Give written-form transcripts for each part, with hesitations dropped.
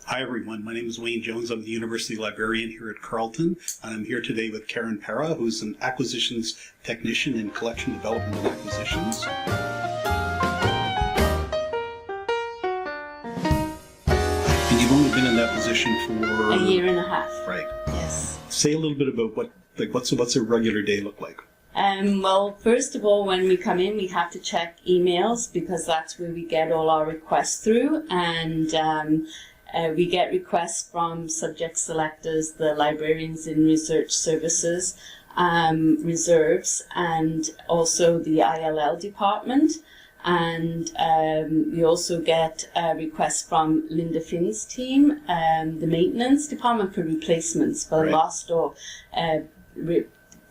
Hi everyone, my name is Wayne Jones. I'm the University Librarian here at Carleton, and I'm here today with Karen Perras, who's an Acquisitions Technician in Collection Development and Acquisitions. And you've only been in that position for... a year and a half. Right. Yes. Say a little bit about what's a regular day look like? Well, first of all, when we come in, we have to check emails because that's where we get all our requests through, and we get requests from subject selectors, the librarians in research services, reserves, and also the ILL department. And we also get requests from Linda Finn's team, the maintenance department, for replacements for Right. lost or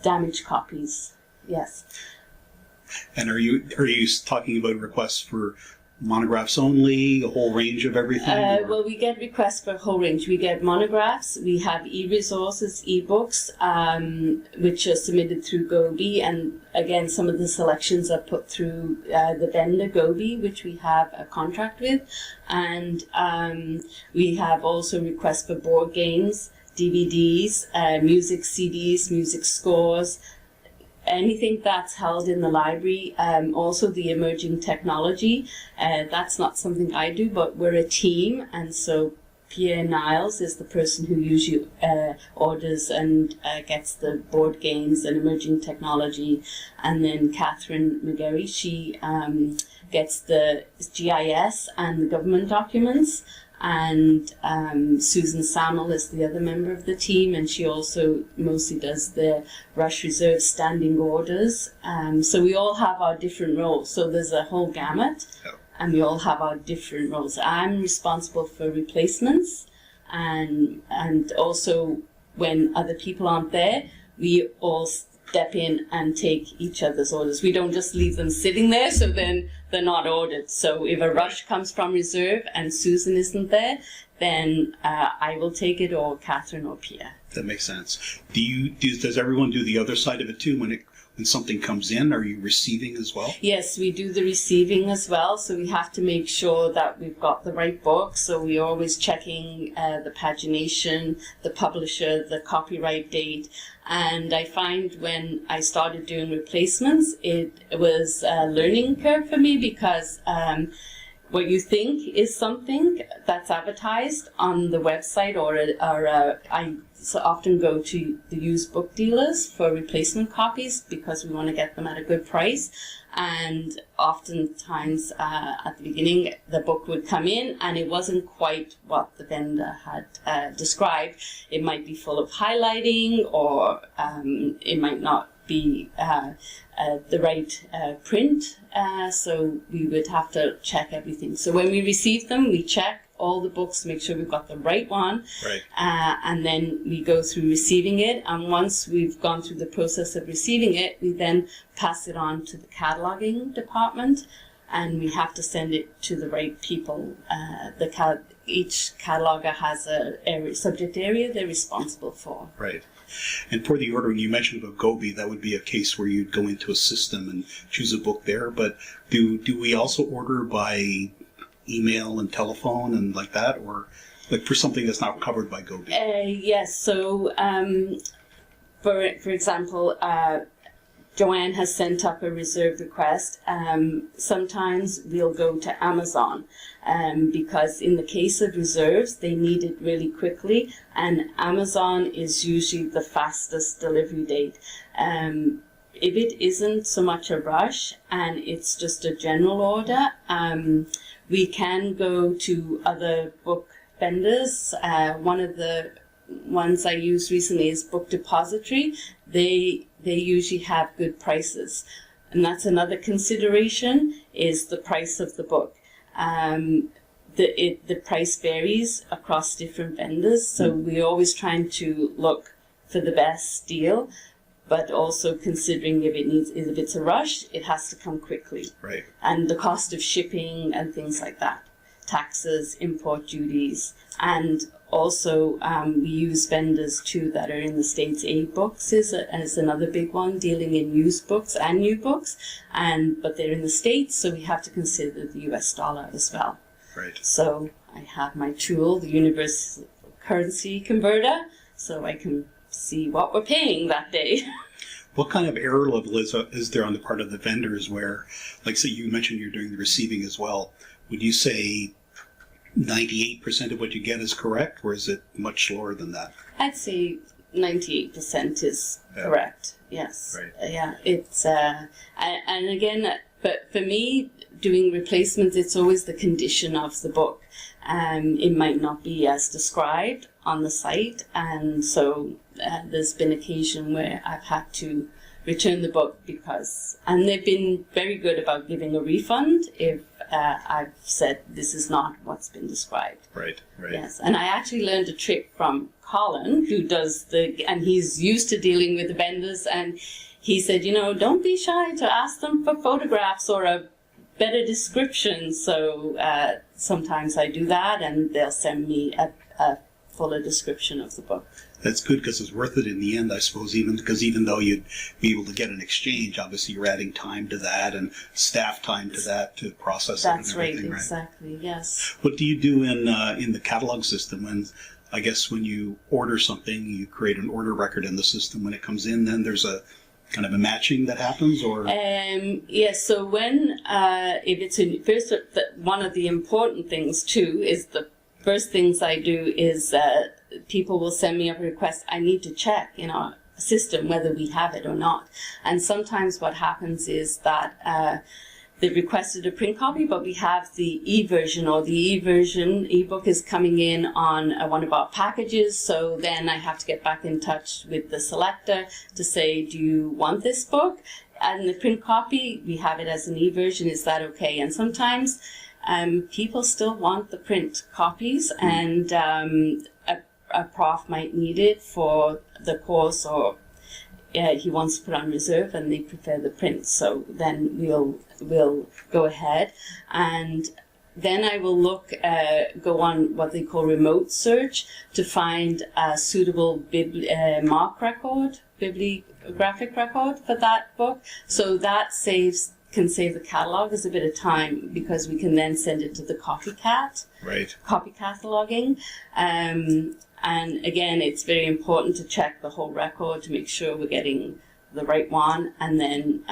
damaged copies. Yes. And are you talking about requests for monographs only, a whole range of everything? Well, we get requests for a whole range. We get monographs, we have e-resources, e-books, which are submitted through Gobi, and again, some of the selections are put through the vendor Gobi, which we have a contract with, and we have also requests for board games, DVDs, music CDs, music scores, anything that's held in the library, also the emerging technology. That's not something I do, but we're a team, and so Pierre Niles is the person who usually orders and gets the board games and emerging technology, and then Catherine McGarry, she gets the GIS and the government documents, and Susan Samuel is the other member of the team, and she also mostly does the Rush Reserve standing orders. So we all have our different roles. So there's a whole gamut, and we all have our different roles. I'm responsible for replacements, and also when other people aren't there, we all step in and take each other's orders. We don't just leave them sitting there, so then they're not ordered. So if a rush comes from reserve and Susan isn't there, then I will take it, or Catherine or Pierre. That makes sense. Does everyone do the other side of it too? When something comes in, are you receiving as well? Yes, we do the receiving as well. So we have to make sure that we've got the right book. So we're always checking the pagination, the publisher, the copyright date. And I find when I started doing replacements, it was a learning curve for me, because what you think is something that's advertised on the website, I often go to the used book dealers for replacement copies because we want to get them at a good price. And oftentimes at the beginning, the book would come in and it wasn't quite what the vendor had described. It might be full of highlighting, or it might not be the right print, so we would have to check everything. So when we receive them, we check all the books, make sure we've got the right one, right. And then we go through receiving it, and once we've gone through the process of receiving it, we then pass it on to the cataloging department, and we have to send it to the right people. Each cataloger has a subject area they're responsible for. Right. And for the ordering, you mentioned about Gobi, that would be a case where you'd go into a system and choose a book there, but do we also order by email and telephone and like that, or like for something that's not covered by Gobi? Yes, so for example, Joanne has sent up a reserve request. Sometimes we'll go to Amazon because in the case of reserves, they need it really quickly, and Amazon is usually the fastest delivery date. If it isn't so much a rush and it's just a general order, we can go to other book vendors. One of the ones I used recently is Book Depository. They usually have good prices, and that's another consideration, is the price of the book. The price varies across different vendors, so we're always trying to look for the best deal, but also considering if it's a rush, it has to come quickly. Right. And the cost of shipping and things like that, taxes, import duties, and also we use vendors too that are in the States. A-Books is another big one, dealing in used books and new books, but they're in the States, so we have to consider the US dollar as well. Right. So I have my tool, the universal currency converter, so I can see what we're paying that day. What kind of error level is there on the part of the vendors where, like, say you mentioned you're doing the receiving as well, would you say 98% of what you get is correct, or is it much lower than that? I'd say 98% is correct. Yes. Right. Yeah. It's and again, but for me, doing replacements, it's always the condition of the book. It might not be as described on the site, and so there's been occasion where I've had to return the book and they've been very good about giving a refund if I've said this is not what's been described. Right, right. Yes, and I actually learned a trick from Colin, who does and he's used to dealing with the vendors, and he said, don't be shy to ask them for photographs or a better description. So sometimes I do that, and they'll send me a fuller description of the book. That's good because it's worth it in the end, I suppose, even though you'd be able to get an exchange, obviously you're adding time to that and staff time to that to process it and everything, right? Exactly, yes. What do you do in the catalog system when you order something, you create an order record in the system. When it comes in, then there's a kind of a matching that happens, or? Yes, so when, if it's first, one of the important things too is the first things I do is people will send me a request. I need to check in our system whether we have it or not. And sometimes what happens is that they've requested a print copy, but we have the e-version, or the e-book is coming in on one of our packages. So then I have to get back in touch with the selector to say, do you want this book? And the print copy, we have it as an e-version. Is that okay? And sometimes people still want the print copies, and a prof might need it for the course, or he wants to put on reserve and they prefer the print. So then we'll go ahead, and then I will go on what they call remote search to find a suitable bibliographic record for that book. So that can save the catalog as a bit of time, because we can then send it to the copy cataloging. And again, it's very important to check the whole record to make sure we're getting the right one, and then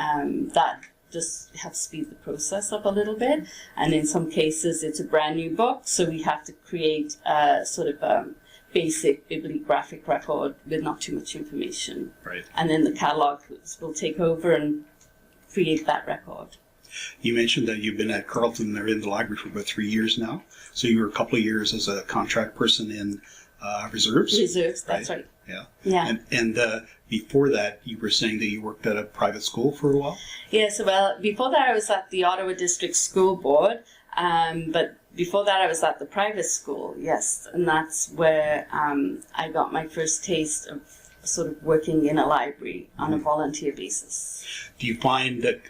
that just helps speed the process up a little bit. And in some cases, it's a brand new book, so we have to create a sort of basic bibliographic record with not too much information. Right. And then the catalog will take over and create that record. You mentioned that you've been at Carleton, they're in the library for about 3 years now. So you were a couple of years as a contract person in reserves. Reserves, that's right. Yeah. Yeah. And before that, you were saying that you worked at a private school for a while? Yes, well, before that I was at the Ottawa District School Board, but before that I was at the private school, yes. And that's where I got my first taste of sort of working in a library on a volunteer basis. Do you find that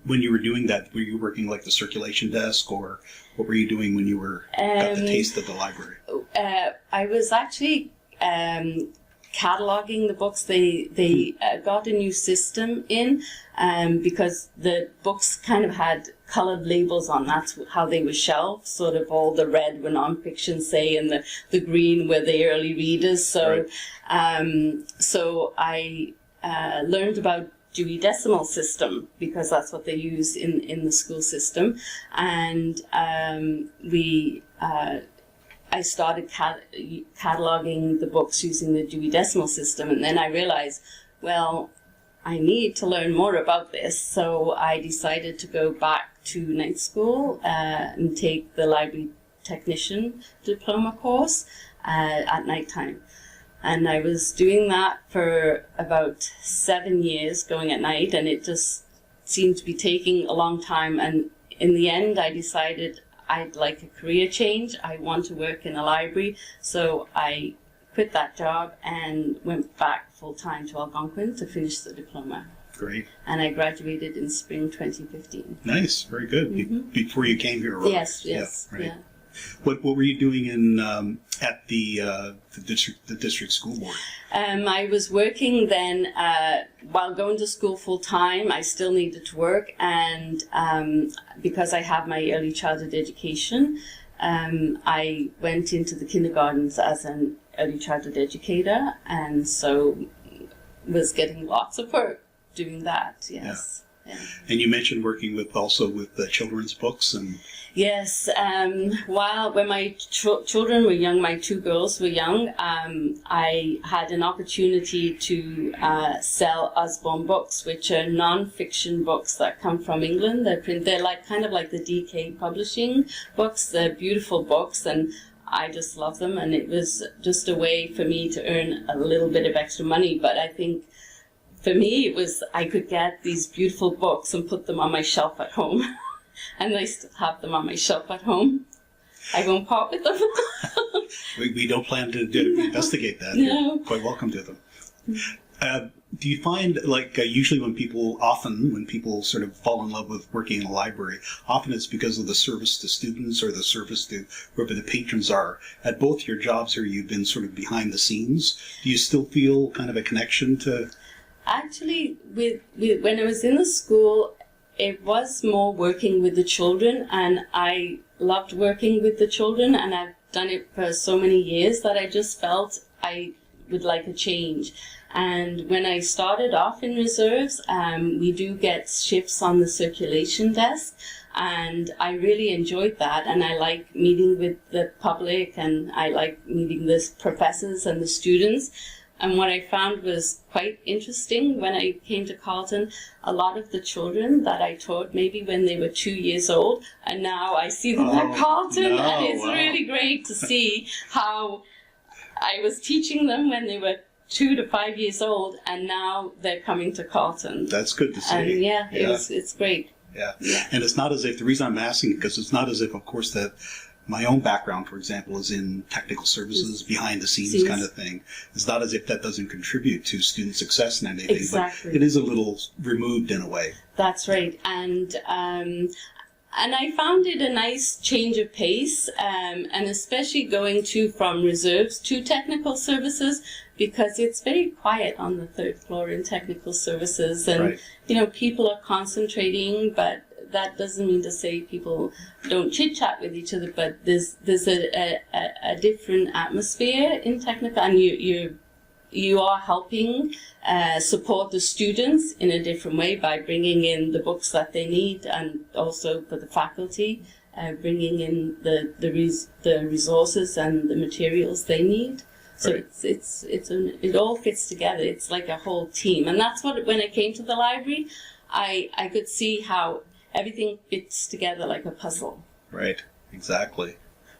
when you were doing that, were you working like the circulation desk, or what were you doing when you got the taste of the library? I was actually cataloging the books. They got a new system in because the books kind of had colored labels on. That's how they were shelved. Sort of all the red were nonfiction, say, and the green were the early readers. So, right. So I learned about Dewey Decimal System because that's what they use in the school system, and I started cataloging the books using the Dewey Decimal System, and then I realized, well, I need to learn more about this, so I decided to go back to night school and take the library technician diploma course at nighttime. And I was doing that for about 7 years, going at night, and it just seemed to be taking a long time. And in the end, I decided I'd like a career change. I want to work in a library. So I quit that job and went back full-time to Algonquin to finish the diploma. Great. And I graduated in spring 2015. Nice, very good. Mm-hmm. Before you came here, right? Yes, yeah, right. Yeah. What were you doing in at the district school board? I was working then while going to school full time. I still needed to work, and because I have my early childhood education, I went into the kindergartens as an early childhood educator, and so was getting lots of work doing that. Yes. Yeah. And you mentioned working with the children's books and. Yes, when my children were young, my two girls were young, I had an opportunity to sell Usborne books, which are non-fiction books that come from England. They're like kind of like the DK publishing books. They're beautiful books, and I just love them. And it was just a way for me to earn a little bit of extra money. But I think for me, it was I could get these beautiful books and put them on my shelf at home. And I still have them on my shelf at home. I won't part with them. we don't plan to investigate that. No. You're quite welcome to them. Do you find, usually when people sort of fall in love with working in a library, often it's because of the service to students or the service to whoever the patrons are. At both your jobs here, you've been sort of behind the scenes. Do you still feel kind of a connection to... Actually, when I was in the school, it was more working with the children, and I loved working with the children, and I've done it for so many years that I just felt I would like a change. And when I started off in reserves, we do get shifts on the circulation desk, and I really enjoyed that, and I like meeting with the public, and I like meeting the professors and the students. And what I found was quite interesting when I came to Carleton, a lot of the children that I taught maybe when they were 2 years old, and now I see them at Carleton, and it's really great to see how I was teaching them when they were 2 to 5 years old, and now they're coming to Carleton. That's good to see. And it's great. Yeah. And it's not as if, the reason I'm asking, because it's not as if, of course, that my own background, for example, is in technical services, behind the scenes kind of thing. It's not as if that doesn't contribute to student success and anything, exactly. But it is a little removed in a way. That's right. And I found it a nice change of pace, and especially going from reserves to technical services, because it's very quiet on the third floor in technical services, and people are concentrating, but that doesn't mean to say people don't chit-chat with each other, but there's a different atmosphere in technical, and you are helping support the students in a different way by bringing in the books that they need, and also for the faculty, bringing in the resources and the materials they need. So it all fits together. It's like a whole team, and that's what, when I came to the library, I could see how everything fits together like a puzzle. Right, exactly.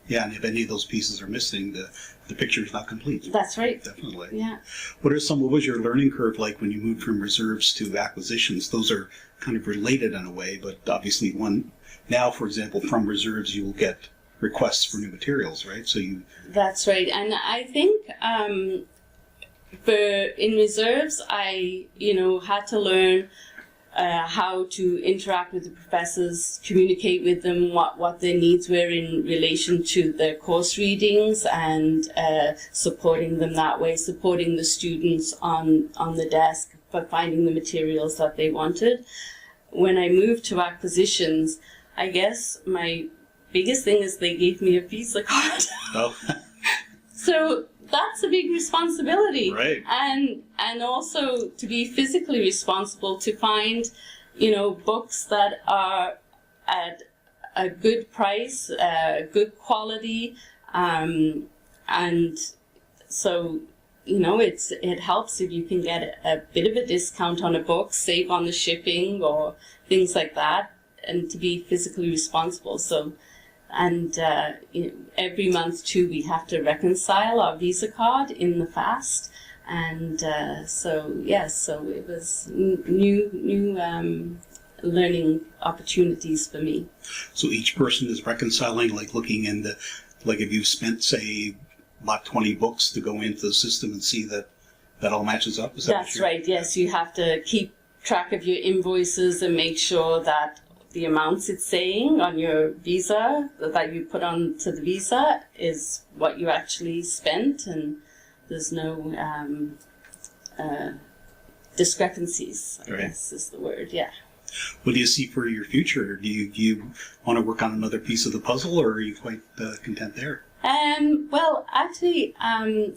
Yeah, and if any of those pieces are missing, the picture is not complete. That's right. Definitely. Yeah. What was your learning curve like when you moved from reserves to acquisitions? Those are kind of related in a way, but obviously now, for example, from reserves you will get requests for new materials, right? That's right. And I think in reserves I had to learn how to interact with the professors, communicate with them what their needs were in relation to their course readings, and supporting them that way, supporting the students on the desk for finding the materials that they wanted. When I moved to acquisitions, I guess my biggest thing is they gave me a Visa card. Oh. So that's a big responsibility. Right. And also to be physically responsible to find, books that are at a good price, good quality, and so, it helps if you can get a bit of a discount on a book, save on the shipping or things like that, and to be physically responsible. So, and every month too, we have to reconcile our Visa card in the FAST, and so it was new learning opportunities for me. So each person is reconciling, looking in if you've spent, say, about 20 books to go into the system and see that all matches up. That's right. Yes, you have to keep track of your invoices and make sure that the amounts it's saying on your Visa that you put onto the Visa is what you actually spent, and there's no discrepancies, I guess is the word, yeah. What do you see for your future? Do you want to work on another piece of the puzzle, or are you quite content there? Well, actually, I'm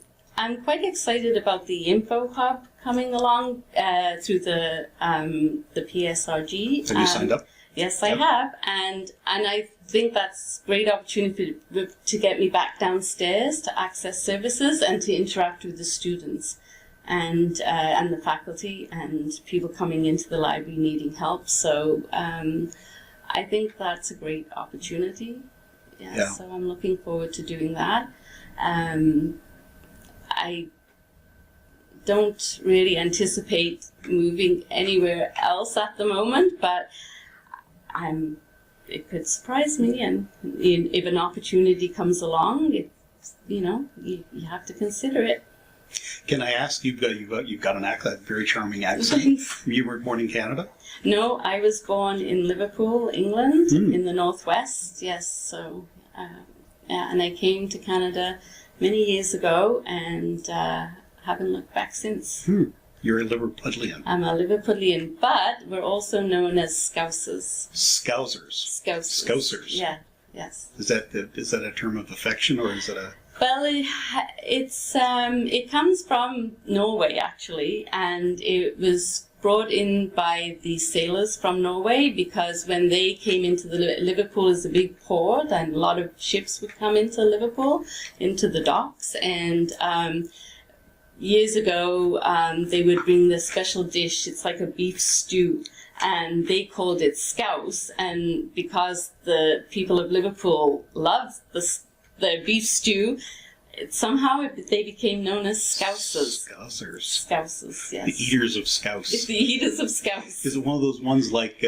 quite excited about the Info Hub coming along through the PSRG. Have you signed up? Yes, I have, and I think that's a great opportunity to get me back downstairs to access services and to interact with the students and the faculty and people coming into the library needing help. So I think that's a great opportunity. Yeah. So I'm looking forward to doing that. I don't really anticipate moving anywhere else at the moment, but it could surprise me, and if an opportunity comes along, you have to consider it. Can I ask, you've got a very charming accent. Thanks. You were born in Canada? No, I was born in Liverpool, England, in the northwest. Yes, so and I came to Canada many years ago, and haven't looked back since. You're a Liverpudlian. I'm a Liverpudlian, but we're also known as Scousers. Scousers. Scousers. Yeah. Yes. Is that a term of affection, or is it a? Well, it comes from Norway actually, and it was brought in by the sailors from Norway, because when they came into Liverpool as a big port, and a lot of ships would come into Liverpool, into the docks, and years ago they would bring this special dish. It's like a beef stew, and they called it scouse, and because the people of Liverpool loved the beef stew, somehow they became known as Scousers. Scousers, yes. The eaters of scouse. It's the eaters of scouse. Is it one of those ones like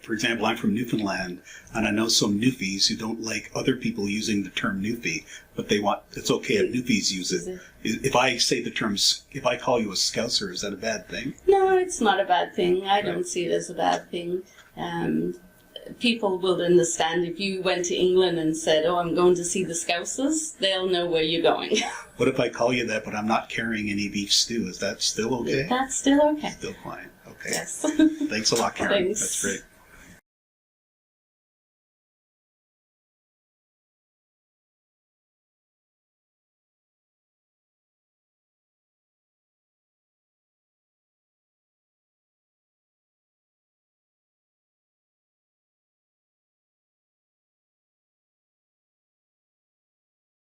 for example, I'm from Newfoundland, and I know some Newfies who don't like other people using the term Newfie, but it's okay if Newfies use it. If I say the term, if I call you a Scouser, is that a bad thing? No, it's not a bad thing. I don't see it as a bad thing. People will understand if you went to England and said, "Oh, I'm going to see the Scousers," they'll know where you're going. What if I call you that, but I'm not carrying any beef stew? Is that still okay? That's still okay. Still fine. Okay. Yes. Thanks a lot, Karen. Thanks. That's great.